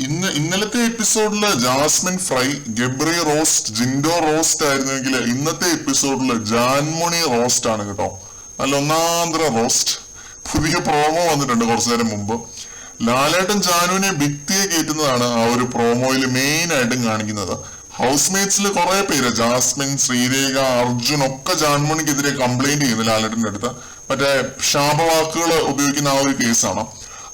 ഇന്നലത്തെ എപ്പിസോഡില് Jasmin fry, Gabri roast, Jinto roast ആയിരുന്നെങ്കിൽ ഇന്നത്തെ എപ്പിസോഡില് ജാൻമണി റോസ്റ്റ് ആണ് കേട്ടോ. നല്ല ഒന്നാന്തര റോസ്റ്റ്. പുതിയ പ്രോമോ വന്നിട്ടുണ്ട് കുറച്ചു നേരം മുമ്പ്. ലാലേട്ടൻ ജാനുവിനെ ഭിത്തിയെ കയറ്റുന്നതാണ് ആ ഒരു പ്രോമോയിൽ മെയിൻ ആയിട്ടും കാണിക്കുന്നത്. ഹൗസ് മേറ്റ്സിൽ കുറെ പേര്, ജാസ്മിൻ, ശ്രീരേഖ, അർജുൻ ഒക്കെ ജാൻമണിക്കെതിരെ കംപ്ലൈന്റ് ചെയ്യുന്നു ലാലേട്ടന്റെ അടുത്ത്. മറ്റേ ശാപവാക്കുകൾ ഉപയോഗിക്കുന്ന ആ ഒരു കേസാണ്.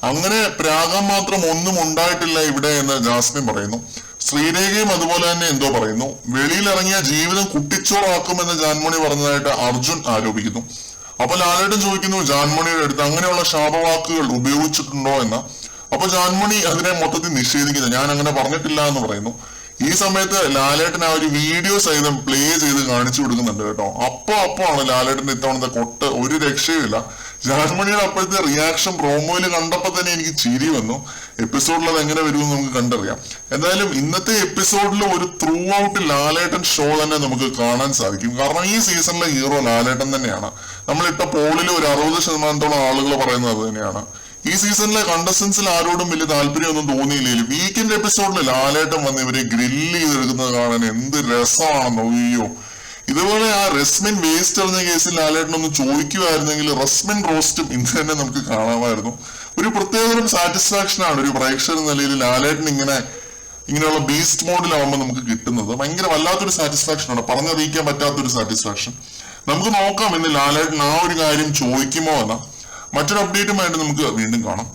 അങ്ങനെ പ്രാഗം മാത്രം ഒന്നും ഉണ്ടായിട്ടില്ല ഇവിടെ എന്ന് ജാസ്മിൻ പറയുന്നു. ശ്രീരേഖയും അതുപോലെ തന്നെ എന്തോ പറയുന്നു. വെളിയിലിറങ്ങിയ ജീവിതം കുട്ടിച്ചോറാക്കുമെന്ന് ജാൻമണി പറഞ്ഞതായിട്ട് അർജുൻ ആരോപിക്കുന്നു. അപ്പൊ ലാലേട്ടൻ ചോദിക്കുന്നു ജാൻമണിയുടെ അടുത്ത് അങ്ങനെയുള്ള ശാപവാക്കുകൾ ഉപയോഗിച്ചിട്ടുണ്ടോ എന്ന്. അപ്പൊ ജാൻമണി അതിനെ മൊത്തത്തിൽ നിഷേധിക്കുന്നു. ഞാൻ അങ്ങനെ പറഞ്ഞിട്ടില്ല എന്ന് പറയുന്നു. ഈ സമയത്ത് ലാലേട്ടൻ ആ ഒരു വീഡിയോ സഹിതം പ്ലേ ചെയ്ത് കാണിച്ചു കൊടുക്കുന്നുണ്ട് കേട്ടോ. അപ്പൊ ആണ് ലാലേട്ടന്റെ ഇത്തവണത്തെ കൊട്ട്, ഒരു രക്ഷയുമില്ല. ജാൻമണിയുടെ അപ്പോഴത്തെ റിയാക്ഷൻ പ്രോമോയിൽ കണ്ടപ്പോ തന്നെ എനിക്ക് ചിരി വന്നു. എപ്പിസോഡിൽ അത് എങ്ങനെ വരുമെന്ന് നമുക്ക് കണ്ടറിയാം. എന്തായാലും ഇന്നത്തെ എപ്പിസോഡിൽ ഒരു ത്രൂ ഔട്ട് ലാലേട്ടൻ ഷോ തന്നെ നമുക്ക് കാണാൻ സാധിക്കും. കാരണം ഈ സീസണിലെ ഹീറോ ലാലേട്ടൻ തന്നെയാണ്. നമ്മളിട്ട പോളിൽ ഒരു 60% ആളുകൾ പറയുന്നത് അത് തന്നെയാണ്. ഈ സീസണിലെ കണ്ടസ്റ്റൻസിൽ ആരോടും വലിയ താല്പര്യമൊന്നും തോന്നിയില്ലെങ്കിലും വീക്കെൻഡ് എപ്പിസോഡിൽ ലാലേട്ടൻ വന്ന് ഇവരെ ഗ്രില്ല് ചെയ്തെടുക്കുന്നത് കാണാൻ എന്ത് രസമാണെന്നോ. അയ്യോ, ഇതുപോലെ ആ റസ്മിൻ വേസ്റ്റ് എറിഞ്ഞ കേസിൽ ലാലേട്ടൻ ഒന്ന് ചോദിക്കുമായിരുന്നെങ്കിൽ റസ്മിൻ റോസ്റ്റും ഇന്ന് തന്നെ നമുക്ക് കാണാമായിരുന്നു. ഒരു പ്രത്യേകതരം സാറ്റിസ്ഫാക്ഷൻ ആണ് ഒരു പ്രേക്ഷകർ നിലയിൽ ലാലേട്ടൻ ഇങ്ങനെയുള്ള ബീസ്റ്റ് മോഡിലാവുമ്പോൾ നമുക്ക് കിട്ടുന്നത്. ഭയങ്കര വല്ലാത്തൊരു സാറ്റിസ്ഫാക്ഷൻ ആണ്, പറഞ്ഞറിയിക്കാൻ പറ്റാത്തൊരു സാറ്റിസ്ഫാക്ഷൻ. നമുക്ക് നോക്കാം ഇന്ന് ലാലേട്ടൻ ആ ഒരു കാര്യം ചോദിക്കുമോ എന്ന. മറ്റൊരു അപ്ഡേറ്റുമായിട്ട് നമുക്ക് വീണ്ടും കാണാം.